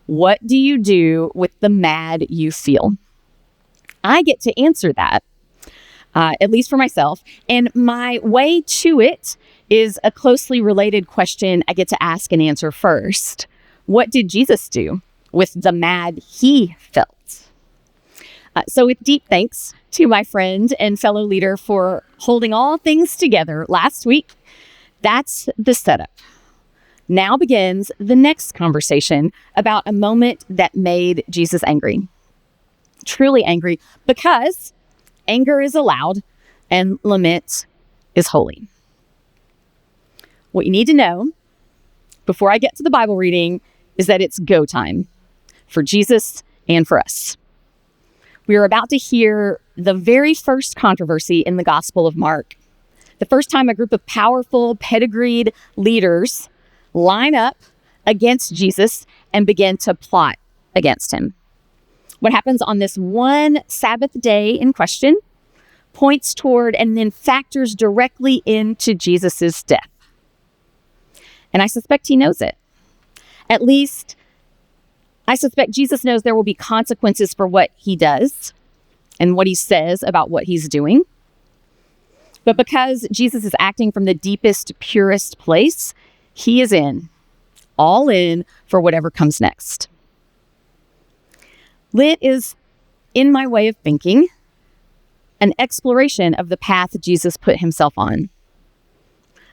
What do you do with the mad you feel? I get to answer that, at least for myself. And my way to it is a closely related question I get to ask and answer first. What did Jesus do with the mad he felt? So with deep thanks to my friend and fellow leader for holding all things together last week, that's the setup. Now begins the next conversation about a moment that made Jesus angry. Truly angry, because anger is allowed and lament is holy. What you need to know before I get to the Bible reading is that it's go time for Jesus and for us. We are about to hear the very first controversy in the Gospel of Mark. The first time a group of powerful, pedigreed leaders line up against Jesus and begin to plot against him. What happens on this one Sabbath day in question points toward and then factors directly into Jesus's death. And I suspect he knows it. At least, I suspect Jesus knows there will be consequences for what he does and what he says about what he's doing. But because Jesus is acting from the deepest, purest place, he is all in for whatever comes next. Lent is, in my way of thinking, an exploration of the path Jesus put himself on.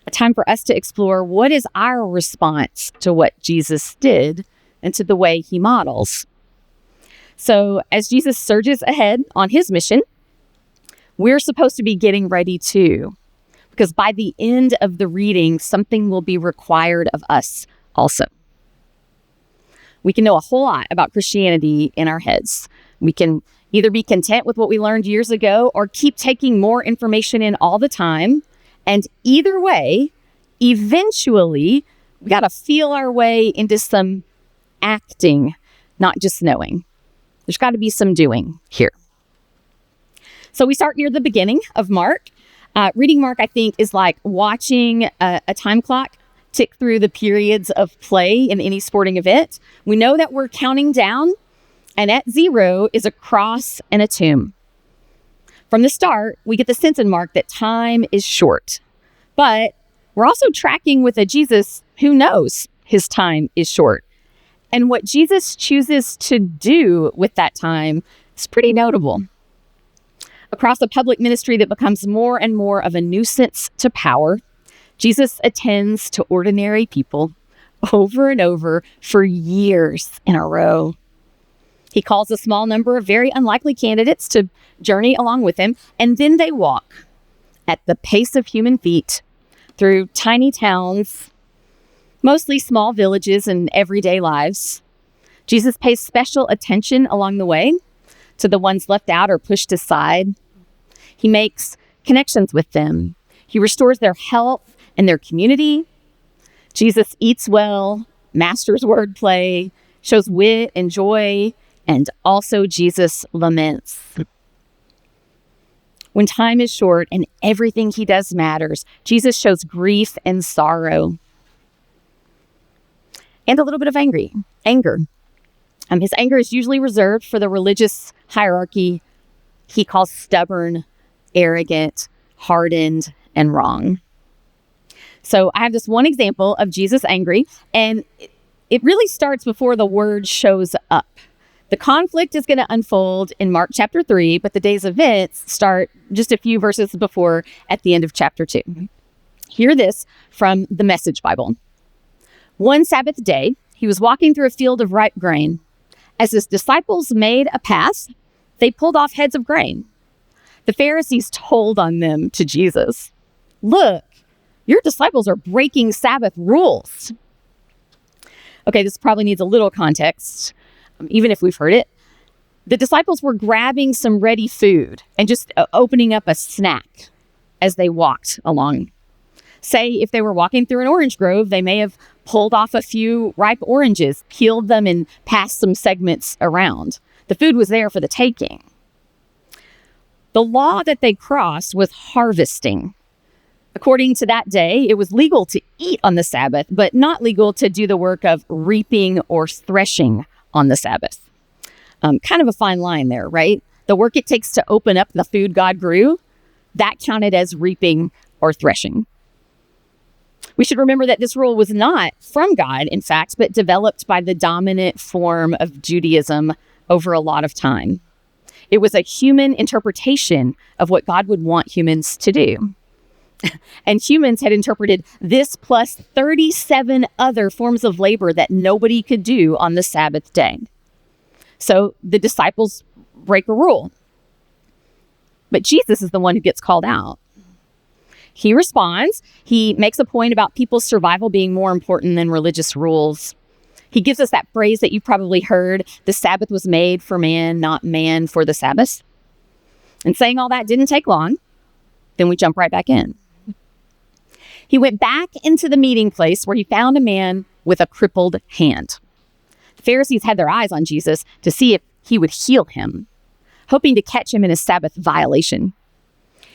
A time for us to explore what is our response to what Jesus did and to the way he models. So as Jesus surges ahead on his mission, we're supposed to be getting ready too, because by the end of the reading, something will be required of us also. We can know a whole lot about Christianity in our heads. We can either be content with what we learned years ago or keep taking more information in all the time. And either way, eventually, we got to feel our way into some acting, not just knowing. There's got to be some doing here. So we start near the beginning of Mark. Reading Mark, I think, is like watching a time clock tick through the periods of play in any sporting event. We know that we're counting down, and at 0 is a cross and a tomb. From the start, we get the sense in Mark that time is short, but we're also tracking with a Jesus who knows his time is short. And what Jesus chooses to do with that time is pretty notable. Across a public ministry that becomes more and more of a nuisance to power, Jesus attends to ordinary people over and over for years in a row. He calls a small number of very unlikely candidates to journey along with him, and then they walk at the pace of human feet through tiny towns, mostly small villages and everyday lives. Jesus pays special attention along the way to the ones left out or pushed aside. He makes connections with them. He restores their health and their community. Jesus eats well, masters wordplay, shows wit and joy, and also Jesus laments. When time is short and everything he does matters, Jesus shows grief and sorrow. And a little bit of anger. His anger is usually reserved for the religious hierarchy he calls stubborn, arrogant, hardened, and wrong. So I have this one example of Jesus angry, and it really starts before the word shows up. The conflict is going to unfold in Mark chapter 3, but the day's events start just a few verses before at the end of chapter 2. Hear this from the Message Bible. One Sabbath day, he was walking through a field of ripe grain. As his disciples made a pass, they pulled off heads of grain. The Pharisees told on them to Jesus. Look, your disciples are breaking Sabbath rules. Okay, this probably needs a little context, even if we've heard it. The disciples were grabbing some ready food and just opening up a snack as they walked along. Say, if they were walking through an orange grove, they may have pulled off a few ripe oranges, peeled them, and passed some segments around. The food was there for the taking. The law that they crossed was harvesting. According to that day, it was legal to eat on the Sabbath, but not legal to do the work of reaping or threshing on the Sabbath. Kind of a fine line there, right? The work it takes to open up the food God grew, that counted as reaping or threshing. We should remember that this rule was not from God, in fact, but developed by the dominant form of Judaism over a lot of time. It was a human interpretation of what God would want humans to do. And humans had interpreted this plus 37 other forms of labor that nobody could do on the Sabbath day. So the disciples break a rule. But Jesus is the one who gets called out. He responds. He makes a point about people's survival being more important than religious rules. He gives us that phrase that you've probably heard, the Sabbath was made for man, not man for the Sabbath. And saying all that didn't take long. Then we jump right back in. He went back into the meeting place where he found a man with a crippled hand. The Pharisees had their eyes on Jesus to see if he would heal him, hoping to catch him in a Sabbath violation.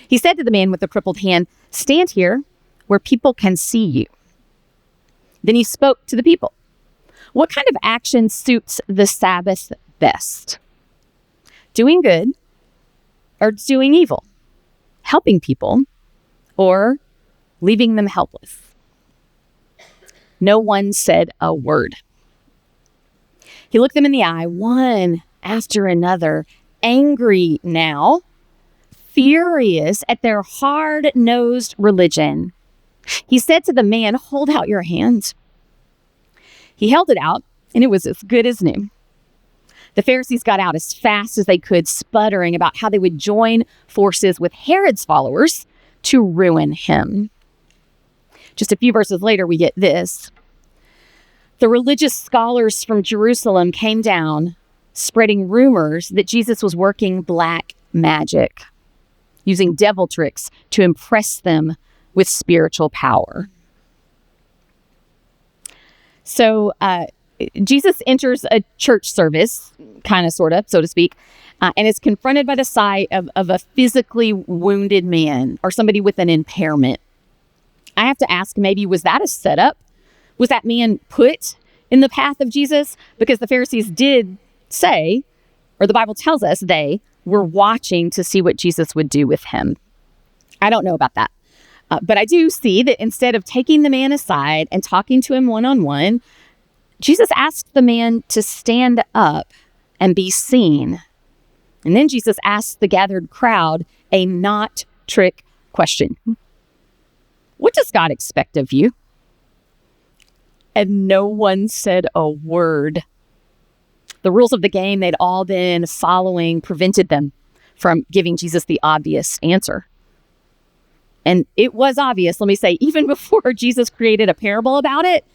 He said to the man with the crippled hand, "Stand here where people can see you." Then he spoke to the people. What kind of action suits the Sabbath best? Doing good or doing evil? Helping people or leaving them helpless? No one said a word. He looked them in the eye, one after another, angry now, furious at their hard-nosed religion. He said to the man, "Hold out your hand." He held it out, and it was as good as new. The Pharisees got out as fast as they could, sputtering about how they would join forces with Herod's followers to ruin him. Just a few verses later, we get this. The religious scholars from Jerusalem came down, spreading rumors that Jesus was working black magic, using devil tricks to impress them with spiritual power. So Jesus enters a church service, kind of, sort of, so to speak, and is confronted by the sight of a physically wounded man or somebody with an impairment. I have to ask, maybe was that a setup? Was that man put in the path of Jesus? Because the Pharisees did say, or the Bible tells us they were watching to see what Jesus would do with him. I don't know about that. But I do see that instead of taking the man aside and talking to him one-on-one, Jesus asked the man to stand up and be seen. And then Jesus asked the gathered crowd a not trick question. What does God expect of you? And no one said a word. The rules of the game they'd all been following prevented them from giving Jesus the obvious answer. And it was obvious, let me say, even before Jesus created a parable about it,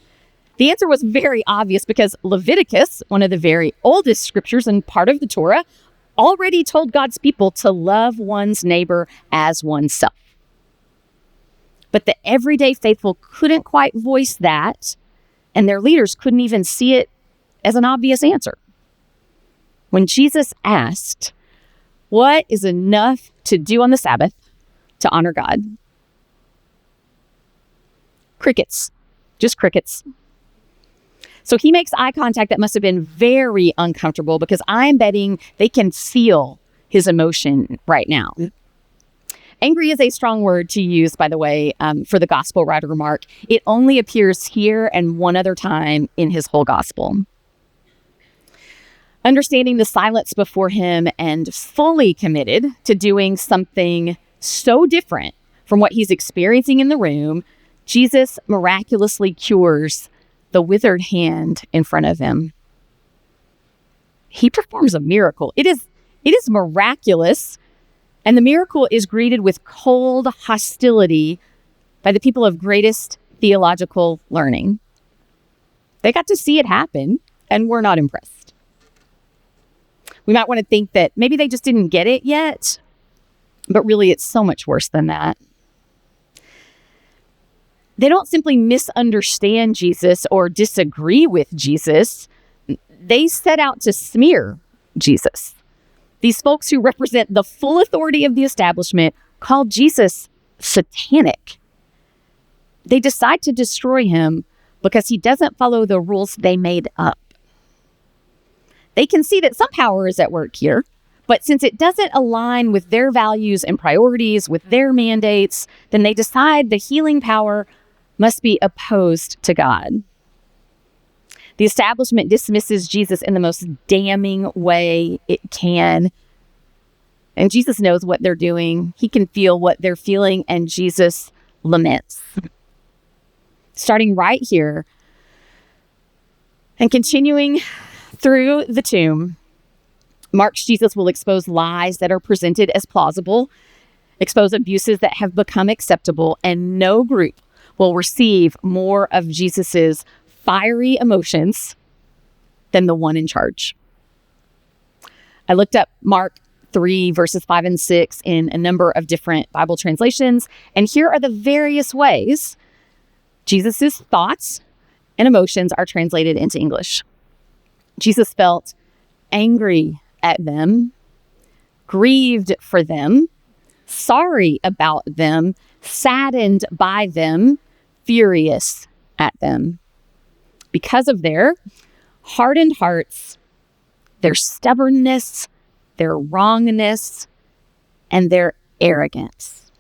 the answer was very obvious because Leviticus, one of the very oldest scriptures and part of the Torah, already told God's people to love one's neighbor as oneself. But the everyday faithful couldn't quite voice that, and their leaders couldn't even see it as an obvious answer. When Jesus asked, what is enough to do on the Sabbath to honor God? Crickets, just crickets. So he makes eye contact that must have been very uncomfortable because I'm betting they can feel his emotion right now. Angry is a strong word to use, by the way, for the gospel writer Mark. It only appears here and one other time in his whole gospel. Understanding the silence before him and fully committed to doing something so different from what he's experiencing in the room, Jesus miraculously cures the withered hand in front of him. He performs a miracle. It is miraculous, and the miracle is greeted with cold hostility by the people of greatest theological learning. They got to see it happen, and we're not impressed. We might want to think that maybe they just didn't get it yet, but really it's so much worse than that. They don't simply misunderstand Jesus or disagree with Jesus. They set out to smear Jesus. These folks who represent the full authority of the establishment call Jesus satanic. They decide to destroy him because he doesn't follow the rules they made up. They can see that some power is at work here, but since it doesn't align with their values and priorities, with their mandates, then they decide the healing power must be opposed to God. The establishment dismisses Jesus in the most damning way it can. And Jesus knows what they're doing. He can feel what they're feeling, and Jesus laments. Starting right here and continuing through the tomb, Mark's Jesus will expose lies that are presented as plausible, expose abuses that have become acceptable, and no group will receive more of Jesus's fiery emotions than the one in charge. I looked up Mark 3 verses 5 and 6 in a number of different Bible translations, and here are the various ways Jesus's thoughts and emotions are translated into English. Jesus felt angry at them, grieved for them, sorry about them, saddened by them, furious at them. Because of their hardened hearts, their stubbornness, their wrongness, and their arrogance.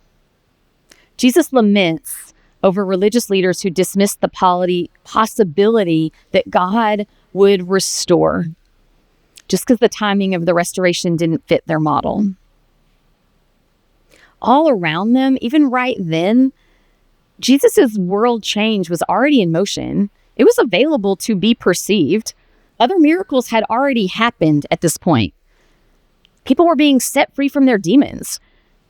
Jesus laments over religious leaders who dismiss the possibility that God would restore just because the timing of the restoration didn't fit their model. All around them, even right then, Jesus's world change was already in motion. It was available to be perceived. Other miracles had already happened at this point. People were being set free from their demons.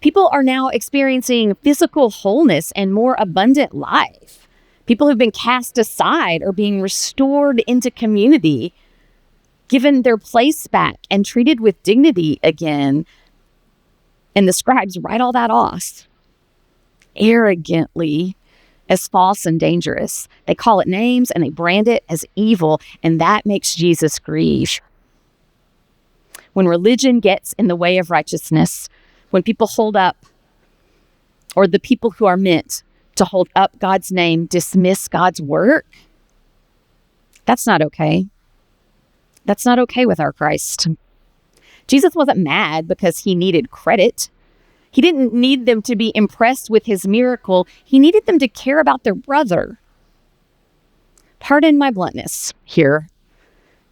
People are now experiencing physical wholeness and more abundant life. People who've been cast aside are being restored into community, given their place back and treated with dignity again. And the scribes write all that off arrogantly as false and dangerous. They call it names and they brand it as evil, and that makes Jesus grieve. When religion gets in the way of righteousness, when people hold up, or the people who are meant to hold up God's name dismiss God's work, that's not okay. That's not okay with our Christ. Jesus wasn't mad because he needed credit. He didn't need them to be impressed with his miracle. He needed them to care about their brother. Pardon my bluntness here.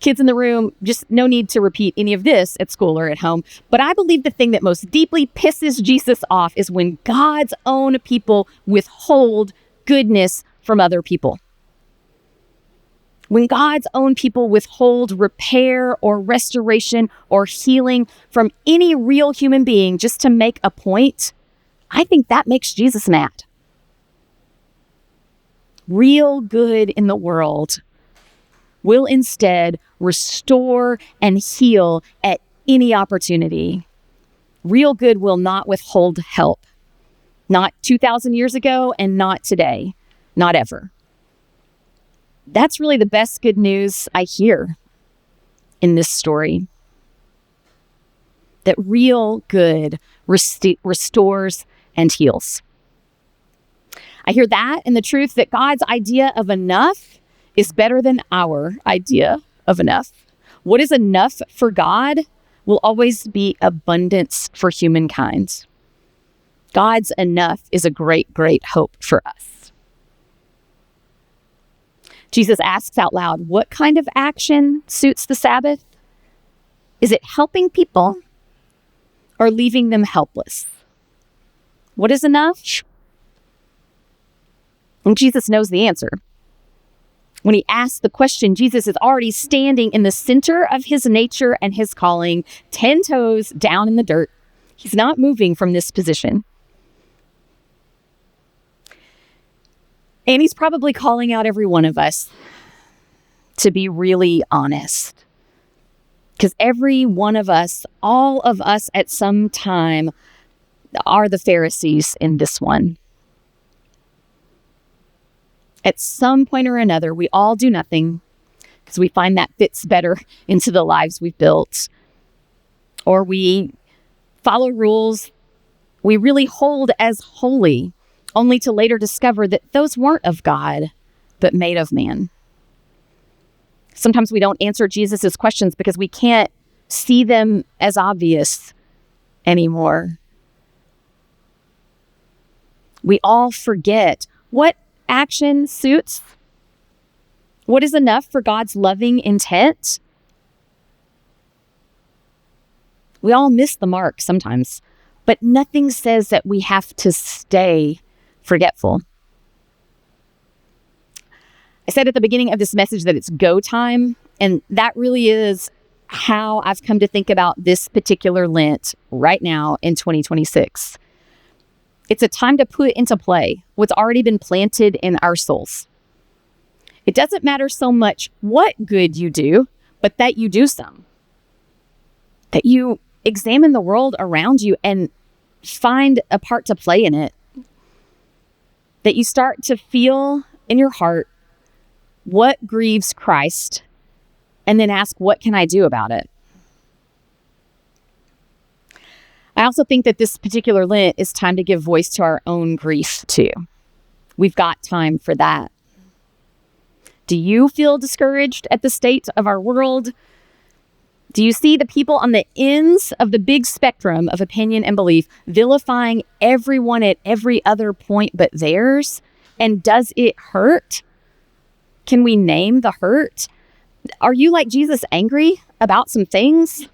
Kids in the room, just no need to repeat any of this at school or at home. But I believe the thing that most deeply pisses Jesus off is when God's own people withhold goodness from other people. When God's own people withhold repair or restoration or healing from any real human being just to make a point, I think that makes Jesus mad. Real good in the world will instead restore and heal at any opportunity. Real good will not withhold help. Not 2,000 years ago and not today. Not ever. That's really the best good news I hear in this story. That real good restores and heals. I hear that and the truth that God's idea of enough is better than our idea of enough. What is enough for God will always be abundance for humankind. God's enough is a great, great hope for us. Jesus asks out loud, what kind of action suits the Sabbath? Is it helping people or leaving them helpless? What is enough? And Jesus knows the answer. When he asks the question, Jesus is already standing in the center of his nature and his calling, 10 toes down in the dirt. He's not moving from this position. And he's probably calling out every one of us to be really honest. Because every one of us, all of us at some time, are the Pharisees in this one. At some point or another, we all do nothing because we find that fits better into the lives we've built. Or we follow rules we really hold as holy, only to later discover that those weren't of God, but made of man. Sometimes we don't answer Jesus's questions because we can't see them as obvious anymore. We all forget what action suits, what is enough for God's loving intent. We all miss the mark sometimes, but nothing says that we have to stay forgetful. I said at the beginning of this message that it's go time, and that really is how I've come to think about this particular Lent right now in 2026. It's a time to put into play what's already been planted in our souls. It doesn't matter so much what good you do, but that you do some. That you examine the world around you and find a part to play in it. That you start to feel in your heart what grieves Christ, and then ask, what can I do about it? I also think that this particular Lent is time to give voice to our own grief too. We've got time for that. Do you feel discouraged at the state of our world? Do you see the people on the ends of the big spectrum of opinion and belief vilifying everyone at every other point but theirs? And does it hurt? Can we name the hurt? Are you, like Jesus, angry about some things?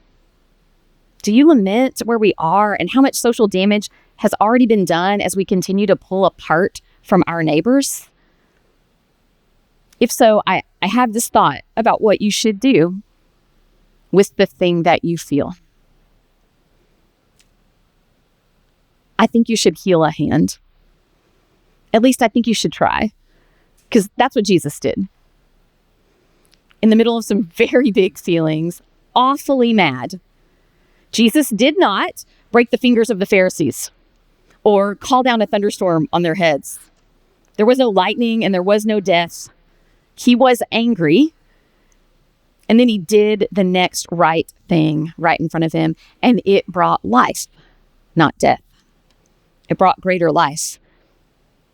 Do you lament where we are and how much social damage has already been done as we continue to pull apart from our neighbors? If so, I have this thought about what you should do with the thing that you feel. I think you should heal a hand. At least I think you should try, because that's what Jesus did. In the middle of some very big feelings, awfully mad, Jesus did not break the fingers of the Pharisees or call down a thunderstorm on their heads. There was no lightning and there was no death. He was angry, and then he did the next right thing right in front of him, and it brought life, not death. It brought greater life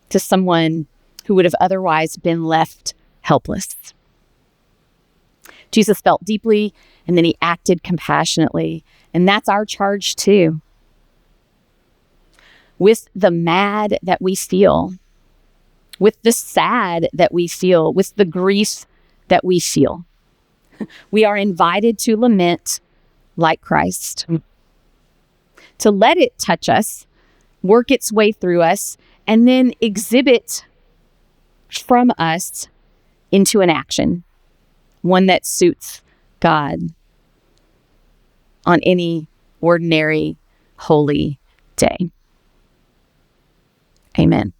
to someone who would have otherwise been left helpless. Jesus felt deeply, and then he acted compassionately, and that's our charge too. With the mad that we feel, with the sad that we feel, with the grief that we feel, we are invited to lament like Christ, to let it touch us, work its way through us, and then exhibit from us into an action, one that suits God on any ordinary, holy day. Amen.